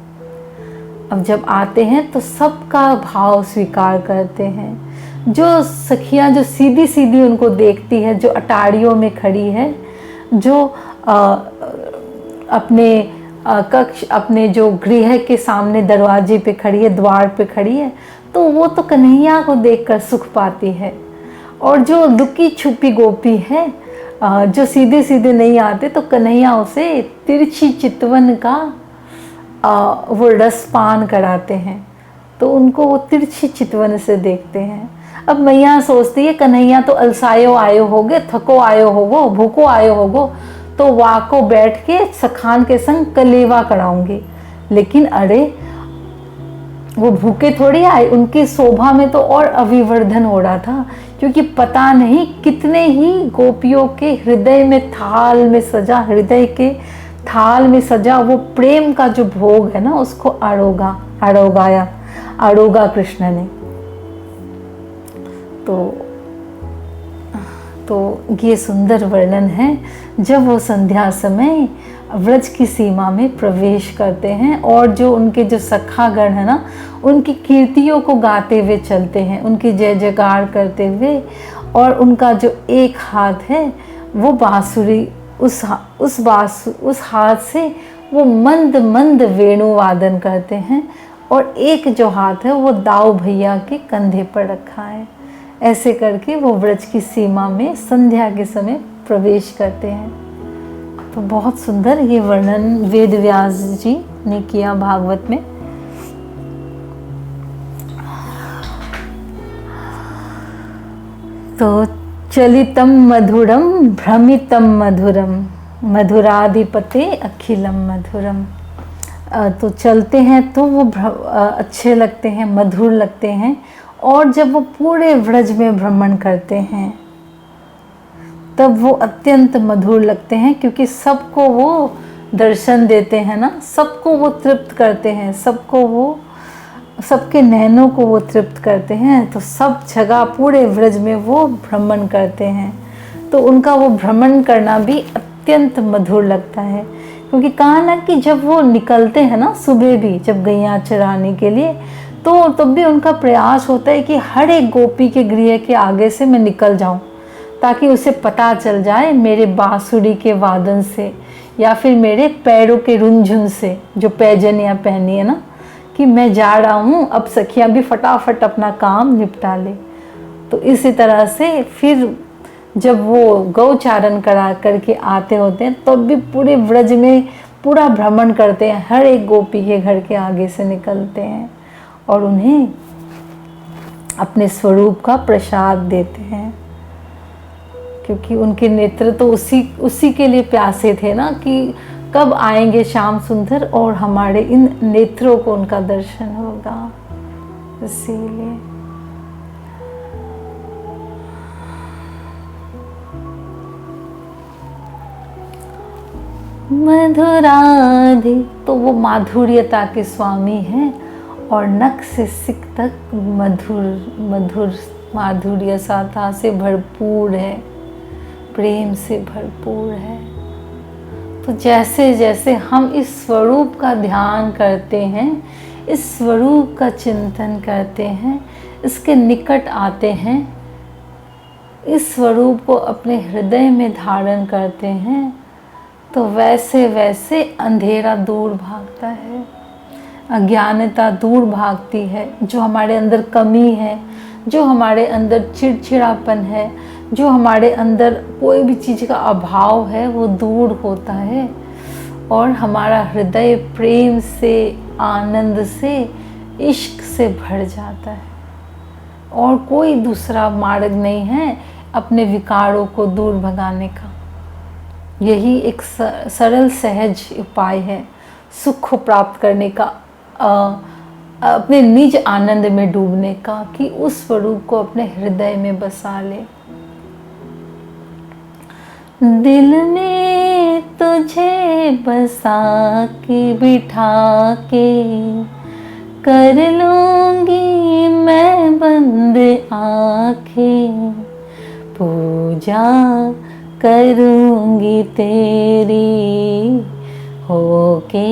अब जब आते हैं तो सबका भाव स्वीकार करते हैं। जो सखियां जो सीधी सीधी उनको देखती है, जो अटारियों में खड़ी है, जो अपने कक्ष, अपने जो गृह के सामने दरवाजे पे खड़ी है, द्वार पे खड़ी है, तो वो तो कन्हैया को देखकर सुख पाती है। और जो लुकी छुपी गोपी है, जो सीधे सीधे नहीं आते, तो कन्हैया उसे तिरछी चितवन का वो रसपान कराते हैं, तो उनको वो तिरछी चितवन से देखते हैं। अब मैया सोचती है कन्हैया तो अलसायो आयो होगे, थको आयो होगो, भूखो आयो होगो, तो वाको बैठ के सखान के संग कलेवा कराऊंगी। लेकिन अरे, वो भूखे थोड़ी आए, उनकी शोभा में तो और अभिवर्धन हो रहा था, क्योंकि पता नहीं कितने ही गोपियों के हृदय में थाल में सजा, हृदय के थाल में सजा वो प्रेम का जो भोग है ना, उसको आड़ोगा कृष्ण ने। तो ये सुंदर वर्णन है जब वो संध्या समय व्रज की सीमा में प्रवेश करते हैं, और जो उनके जो सखागण है ना, उनकी कीर्तियों को गाते हुए चलते हैं, उनकी जय जयकार करते हुए, और उनका जो एक हाथ है वो बांसुरी, उस हाथ से वो मंद मंद वेणु वादन करते हैं, और एक जो हाथ है वो दाऊ भैया के कंधे पर रखा है। ऐसे करके वो व्रज की सीमा में संध्या के समय प्रवेश करते हैं। तो बहुत सुंदर ये वर्णन वेद व्यास जी ने किया भागवत में। तो चलितम मधुरम भ्रमितम मधुरम मधुराधिपते अखिलम मधुरम। तो चलते हैं तो वो अच्छे लगते हैं, मधुर लगते हैं, और जब वो पूरे व्रज में भ्रमण करते हैं तब वो अत्यंत मधुर लगते हैं, क्योंकि सबको वो दर्शन देते हैं ना, सबको वो तृप्त करते हैं, सबके नैनों को वो तृप्त करते हैं। तो सब जगह पूरे व्रज में वो भ्रमण करते हैं, तो उनका वो भ्रमण करना भी अत्यंत मधुर लगता है। क्योंकि कहा ना कि जब वो निकलते हैं ना सुबह भी, जब गैया चराने के लिए, तो तब भी उनका प्रयास होता है कि हर एक गोपी के गृह के आगे से मैं निकल जाऊं, ताकि उसे पता चल जाए मेरे बांसुरी के वादन से, या फिर मेरे पैरों के रुंझुन से, जो पैजनियाँ पहनी है ना, कि मैं जा रहा हूँ, अब सखियाँ भी फटाफट अपना काम निपटा ले। तो इसी तरह से फिर जब वो गौचारण करा करके आते होते हैं, तब भी पूरे व्रज में पूरा भ्रमण करते हैं, हर एक गोपी के घर के आगे से निकलते हैं और उन्हें अपने स्वरूप का प्रसाद देते हैं। क्योंकि उनके नेत्र तो उसी के लिए प्यासे थे ना, कि कब आएंगे श्याम सुंदर और हमारे इन नेत्रों को उनका दर्शन होगा। इसीलिए मधुराधि, तो वो माधुर्यता के स्वामी हैं, और नख से सिक तक मधुर माधुर्यता से भरपूर है, प्रेम से भरपूर है। तो जैसे जैसे हम इस स्वरूप का ध्यान करते हैं, इस स्वरूप का चिंतन करते हैं, इसके निकट आते हैं, इस स्वरूप को अपने हृदय में धारण करते हैं, तो वैसे वैसे अंधेरा दूर भागता है, अज्ञानता दूर भागती है, जो हमारे अंदर कमी है, जो हमारे अंदर चिड़चिड़ापन है, जो हमारे अंदर कोई भी चीज़ का अभाव है, वो दूर होता है, और हमारा हृदय प्रेम से, आनंद से, इश्क से भर जाता है। और कोई दूसरा मार्ग नहीं है अपने विकारों को दूर भगाने का। यही एक सरल सहज उपाय है सुख को प्राप्त करने का, अपने निज आनंद में डूबने का, कि उस स्वरूप को अपने हृदय में बसा ले। दिल में तुझे बसा के बिठा के, कर लूंगी मैं बंद आँखें, पूजा करूंगी तेरी, होके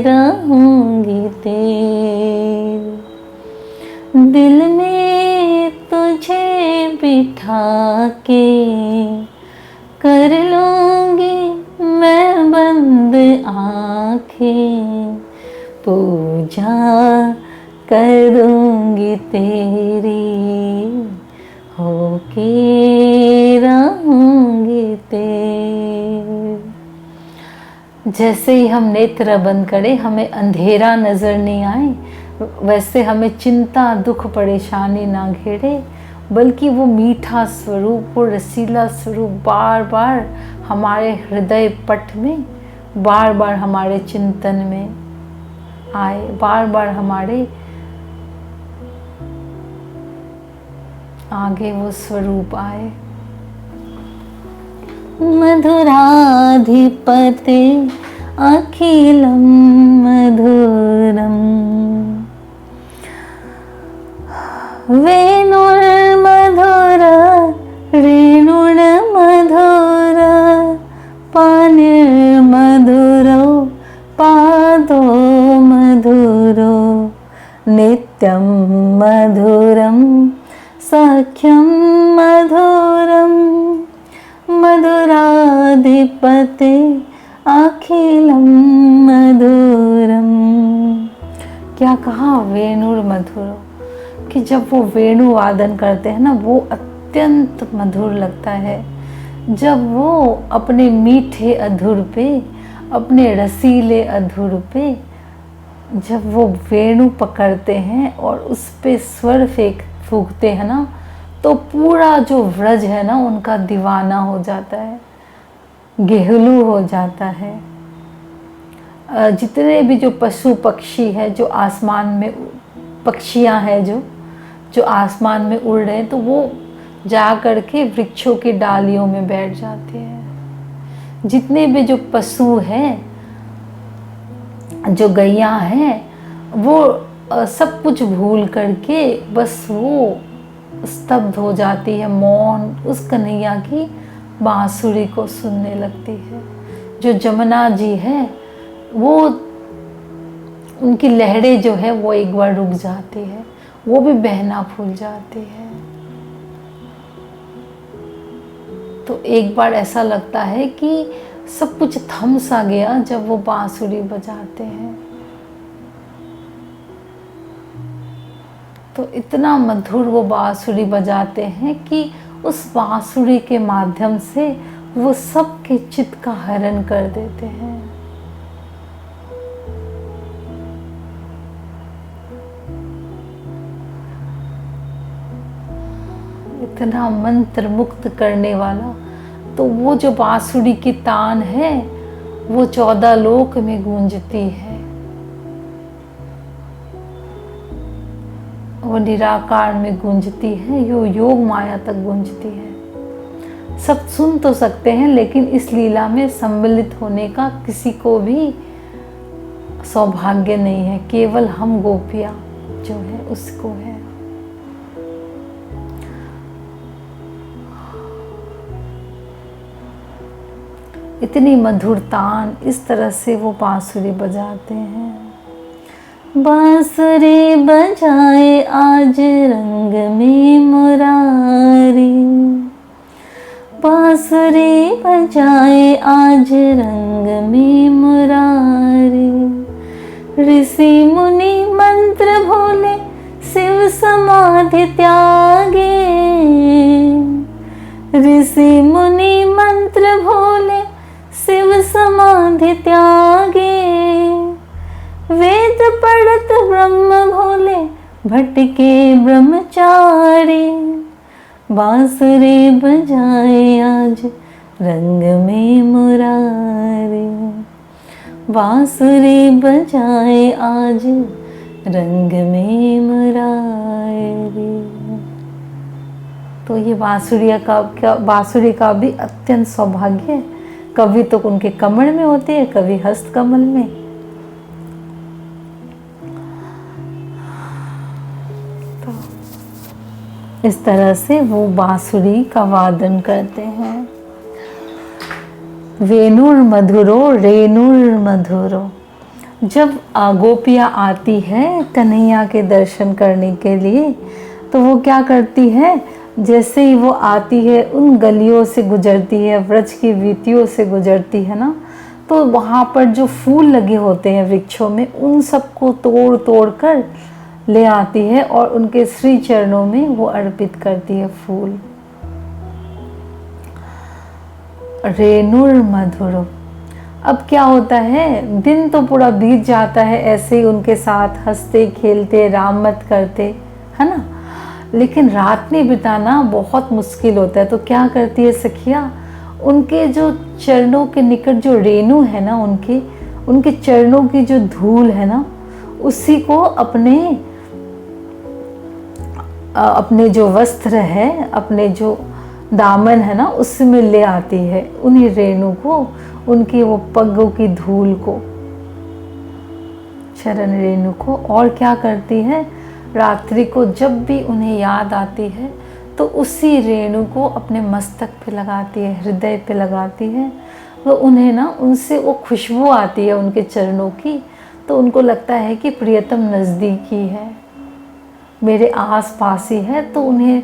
रहूंगी तेरी। दिल में तुझे बिठा के, कर लूंगी मैं बंद आँखें, पूजा करूंगी तेरी, होके रहूंगी तेरी। जैसे ही हम नेत्र बंद करें, हमें अंधेरा नजर नहीं आए, वैसे हमें चिंता दुख परेशानी ना घेरे, बल्कि वो मीठा स्वरूप, वो रसीला स्वरूप बार बार हमारे हृदय पट में, बार बार हमारे चिंतन में, आए, बार बार हमारे आगे वो स्वरूप आए। मधुराधिपते अखिलम मधुरम वेणुर्मधुर रेणुर्मधुर पानिर्मधुरो पादो मधुरो नित्यं मधुरं सख्यं मधुरं मधुराधिपते अखिलं मधुरम। क्या कहा? वेणुर्मधुरो, कि जब वो वेणु वादन करते हैं ना, वो अत्यंत मधुर लगता है। जब वो अपने मीठे अधुर पे, अपने रसीले अधुर पे जब वो वेणु पकड़ते हैं और उस पे स्वर फूंकते हैं ना, तो पूरा जो व्रज है ना उनका दीवाना हो जाता है, गेहलू हो जाता है। जितने भी जो पशु पक्षी है, जो आसमान में पक्षियां हैं, जो आसमान में उड़ रहे हैं, तो वो जा कर के वृक्षों की डालियों में बैठ जाते हैं। जितने भी जो पशु हैं, जो गैया हैं, वो सब कुछ भूल करके बस वो स्तब्ध हो जाती है, मौन उस कन्हैया की बांसुरी को सुनने लगती है। जो जमुना जी है, वो उनकी लहरें जो है वो एक बार रुक जाती है, वो भी बहना भूल जाती है। तो एक बार ऐसा लगता है कि सब कुछ थम सा गया जब वो बांसुरी बजाते हैं। तो इतना मधुर वो बांसुरी बजाते हैं कि उस बांसुरी के माध्यम से वो सबके चित्त का हरण कर देते हैं। इतना मंत्र मुक्त करने वाला। तो वो जो बांसुरी की तान है वो 14 लोक में गूंजती है, वो निराकार में गूंजती है, योग माया तक गूंजती है। सब सुन तो सकते हैं, लेकिन इस लीला में सम्मिलित होने का किसी को भी सौभाग्य नहीं है। केवल हम गोपियां जो है उसको है। इतनी मधुर तान, इस तरह से वो बांसुरी बजाते हैं। बांसुरी बजाए आज रंग में मुरारी, बांसुरी बजाए आज रंग में मुरारी। ऋषि मुनि मंत्र भूले शिव समाधि त्यागे, ऋषि मुनि मंत्र भूले शिव समाधि त्यागे। वेद पढ़त ब्रह्म भोले भटके ब्रह्मचारी। बांसुरी बजाए आज रंग में मुरारी, बांसुरी बजाए आज रंग में मुरारी। तो ये बांसुरी का भी अत्यंत सौभाग्य है। कभी तो उनके कमर में होती है, कभी हस्त कमल में। तो इस तरह से वो बांसुरी का वादन करते हैं। वेणुर्मधुरो रेणुर्मधुरो। जब गोपियाँ आती है कन्हैया के दर्शन करने के लिए, तो वो क्या करती है, जैसे ही वो आती है, उन गलियों से गुजरती है, व्रज की वीथियों से गुजरती है ना, तो वहाँ पर जो फूल लगे होते हैं वृक्षों में, उन सबको तोड़ तोड़ कर ले आती है और उनके श्री चरणों में वो अर्पित करती है फूल। रेणुर्मधुरो। अब क्या होता है, दिन तो पूरा बीत जाता है ऐसे ही उनके साथ हंसते खेलते राममत करते, है ना, लेकिन रात में बिताना बहुत मुश्किल होता है। तो क्या करती है सखिया, उनके जो चरणों के निकट जो रेणु है ना, उनके चरणों की जो धूल है ना, उसी को अपने जो वस्त्र है, अपने जो दामन है ना, उसमें ले आती है, उन्हीं रेणु को, उनकी वो पगों की धूल को, चरण रेणु को। और क्या करती है, रात्रि को जब भी उन्हें याद आती है तो उसी रेणु को अपने मस्तक पे लगाती है, हृदय पे लगाती है। तो उन्हें ना उनसे वो खुशबू आती है उनके चरणों की, तो उनको लगता है कि प्रियतम नज़दीकी है, मेरे आस पास ही है। तो उन्हें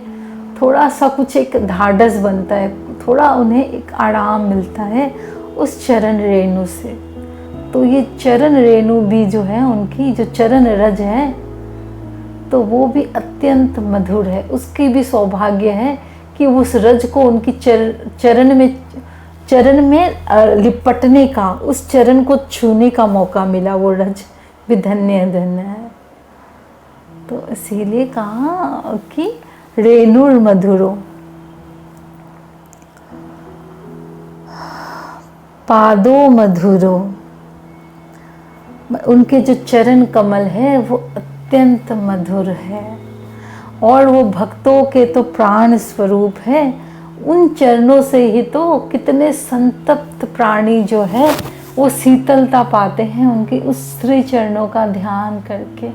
थोड़ा सा कुछ एक ढाढ़स बनता है, थोड़ा उन्हें एक आराम मिलता है उस चरण रेणु से। तो ये चरण रेणु भी जो है, उनकी जो चरण रज है, तो वो भी अत्यंत मधुर है। उसकी भी सौभाग्य है कि उस रज को उनकी चरण में लिपटने का, उस चरण को छूने का मौका मिला। वो रज भी धन्य धन्य है। तो इसीलिए कहा कि रेणुर मधुरो, पादो मधुरो। उनके जो चरण कमल है वो अत्यंत मधुर है, और वो भक्तों के तो प्राण स्वरूप है। उन चरणों से ही तो कितने संतप्त प्राणी जो है वो शीतलता पाते हैं, उनके उस श्री चरणों का ध्यान करके,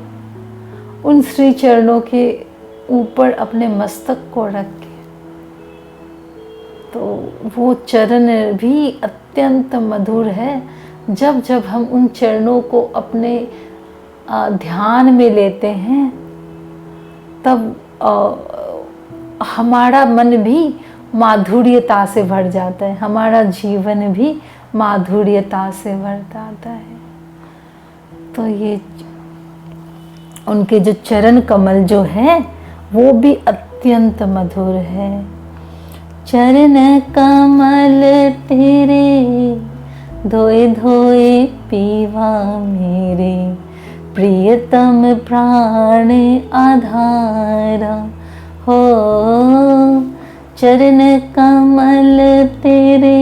उन श्री चरणों के ऊपर अपने मस्तक को रख के। तो वो चरण भी अत्यंत मधुर है। जब जब हम उन चरणों को अपने ध्यान में लेते हैं, तब हमारा मन भी माधुर्यता से भर जाता है, हमारा जीवन भी माधुर्यता से भर जाता है। तो ये उनके जो चरण कमल जो है वो भी अत्यंत मधुर है। चरण कमल तेरे धोए धोए पीवा मेरे, प्रियतम प्राण आधारा हो। चरण कमल तेरे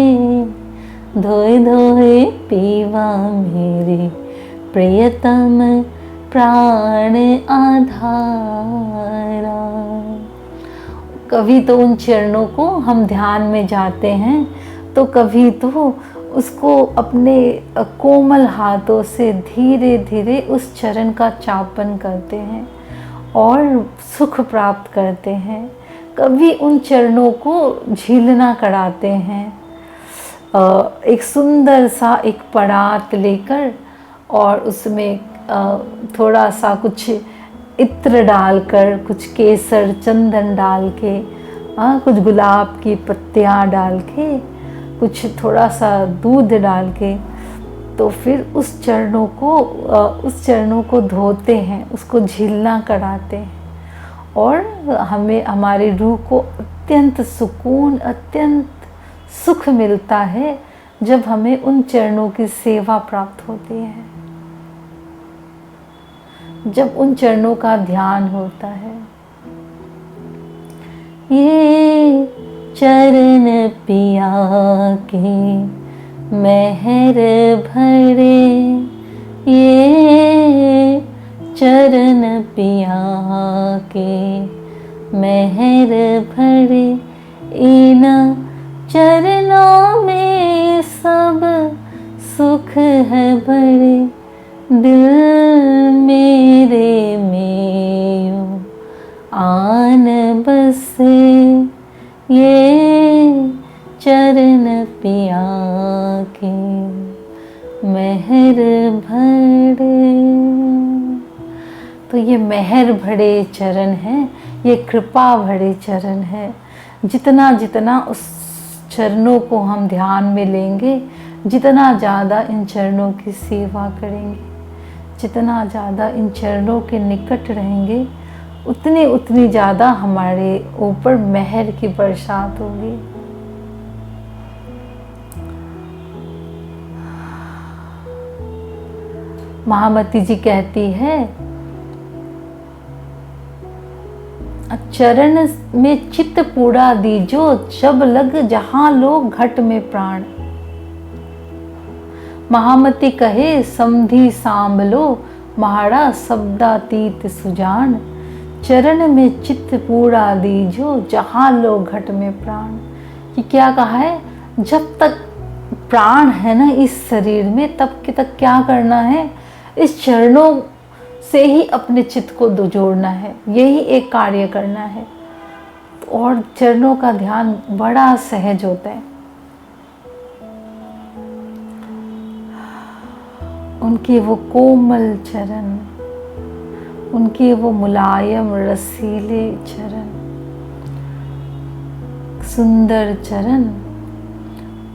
धोए धोए पीवा मेरे, प्रियतम प्राण आधारा। कभी तो उन चरणों को हम ध्यान में जाते हैं, तो कभी तो उसको अपने कोमल हाथों से धीरे धीरे उस चरण का चापन करते हैं और सुख प्राप्त करते हैं। कभी उन चरणों को झीलना कराते हैं, एक सुंदर सा एक परात लेकर और उसमें थोड़ा सा कुछ इत्र डालकर, कुछ केसर चंदन डाल के, कुछ गुलाब की पत्तियाँ डाल के, कुछ थोड़ा सा दूध डाल के, तो फिर उस चरणों को धोते हैं, उसको झीलना कराते हैं। और हमें हमारी रूह को अत्यंत सुकून, अत्यंत सुख मिलता है जब हमें उन चरणों की सेवा प्राप्त होती है, जब उन चरणों का ध्यान होता है। ये चरण पिया के मेहर भरे, ये चरण पिया के मेहर भरे, इन चरणों में सब सुख है भरे। दिल मेरे में यूं आन बसे, ये चरण पिया के मेहर भरे। तो ये मेहर भरे चरण हैं, ये कृपा भरे चरण हैं। जितना जितना उस चरणों को हम ध्यान में लेंगे, जितना ज़्यादा इन चरणों की सेवा करेंगे, जितना ज़्यादा इन चरणों के निकट रहेंगे, उतनी ज़्यादा हमारे ऊपर मेहर की बरसात होगी। महामती जी कहती है, चरण में चित्त पूरा दीजो, जब लग जहां लोग घट में प्राण। महामती कहे समधी सांभलो, महाड़ा शब्दातीत सुजान, चरण में चित्त पूरा दीजो, जहाँ लो घट में प्राण। कि क्या कहा है, जब तक प्राण है ना इस शरीर में, तब के तक क्या करना है, इस चरणों से ही अपने चित्त को जोड़ना है, यही एक कार्य करना है। और चरणों का ध्यान बड़ा सहज होता है। उनके वो कोमल चरण, उनके वो मुलायम रसीले चरण, सुंदर चरण,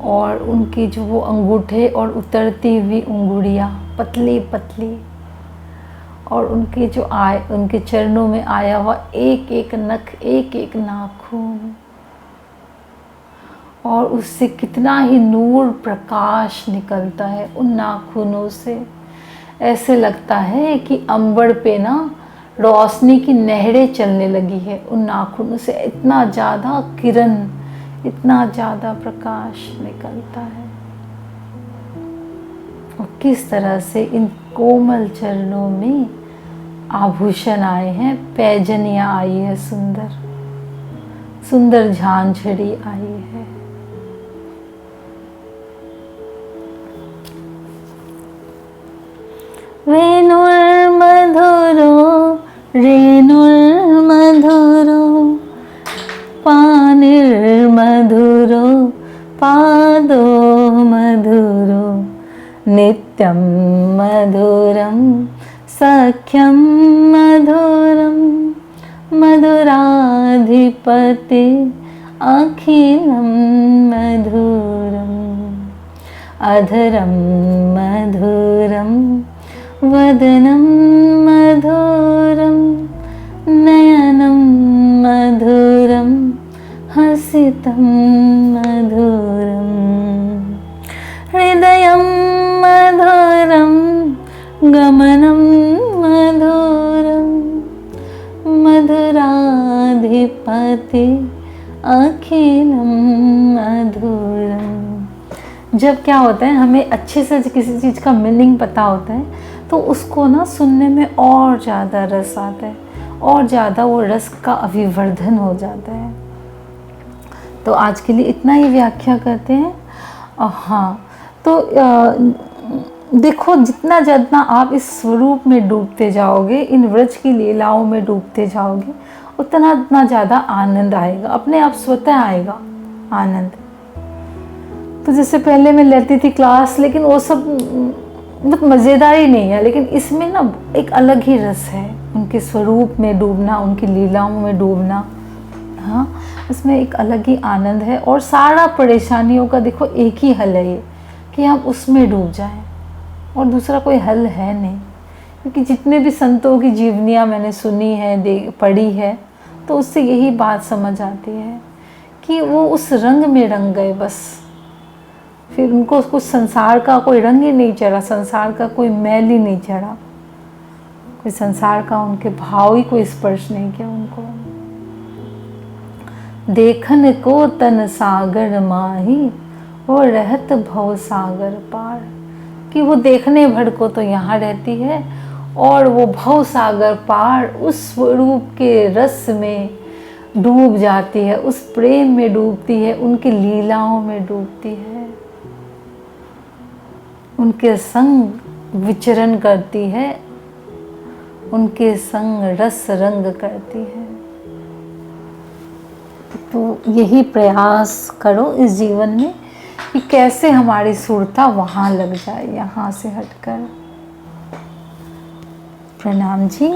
और उनकी जो वो अंगूठे और उतरती हुई उंगलियां पतली पतली, और उनके जो उनके चरणों में आया हुआ एक एक नख, एक एक नाखून, और उससे कितना ही नूर प्रकाश निकलता है उन नाखूनों से। ऐसे लगता है कि अंबर पे ना रोशनी की नहरें चलने लगी है उन नाखूनों से। इतना ज़्यादा किरण, इतना ज़्यादा प्रकाश निकलता है। और किस तरह से इन कोमल चरणों में आभूषण आए हैं, पैजनियाँ आई है, सुंदर सुंदर झांझड़ी आई है। वेणुर्मधुरो रेणुर्मधुरो, पाणिर्मधुरो पादो मधुरो, नित्यं मधुरं सख्यं मधुरं, मधुराधिपते अखिलं मधुरम्, अधरं मधुरं वदनं मधुरं, नयनं मधुरं हसितं मधुरं, हृदयं मधुरं गमनं मधुरं, मधुराधिपति अखिलं मधुरं। जब क्या होता है, हमें अच्छे से किसी चीज़ का मीनिंग पता होता है तो उसको ना सुनने में और ज़्यादा रस आता है, और ज़्यादा वो रस का अभिवर्धन हो जाता है। तो आज के लिए इतना ही व्याख्या करते हैं। हाँ, तो देखो, जितना जितना आप इस स्वरूप में डूबते जाओगे, इन व्रज की लीलाओं में डूबते जाओगे, उतना उतना ज़्यादा आनंद आएगा, अपने आप स्वतः आएगा आनंद। तो जैसे पहले मैं लेती थी क्लास, लेकिन वो सब बहुत मज़ेदार ही नहीं है, लेकिन इसमें ना एक अलग ही रस है, उनके स्वरूप में डूबना, उनकी लीलाओं में डूबना। हाँ, इसमें एक अलग ही आनंद है। और सारा परेशानियों का देखो एक ही हल है ये, कि आप उसमें डूब जाएं, और दूसरा कोई हल है नहीं। क्योंकि जितने भी संतों की जीवनियाँ मैंने सुनी है, पढ़ी है, तो उससे यही बात समझ आती है कि वो उस रंग में रंग गए बस। फिर उनको कुछ संसार का कोई रंग ही नहीं चढ़ा, संसार का कोई मैल ही नहीं चढ़ा, कोई संसार का उनके भाव ही कोई स्पर्श नहीं किया उनको। देखन को तन सागर माही, वो रहत भव सागर पार। कि वो देखने भर को तो यहाँ रहती है, और वो भव सागर पार उस स्वरूप के रस में डूब जाती है, उस प्रेम में डूबती है, उनकी लीलाओं में डूबती है, उनके संग विचरण करती है, उनके संग रस रंग करती है। तो यही प्रयास करो इस जीवन में कि कैसे हमारी सुरता वहाँ लग जाए, यहाँ से हटकर। प्रणाम जी।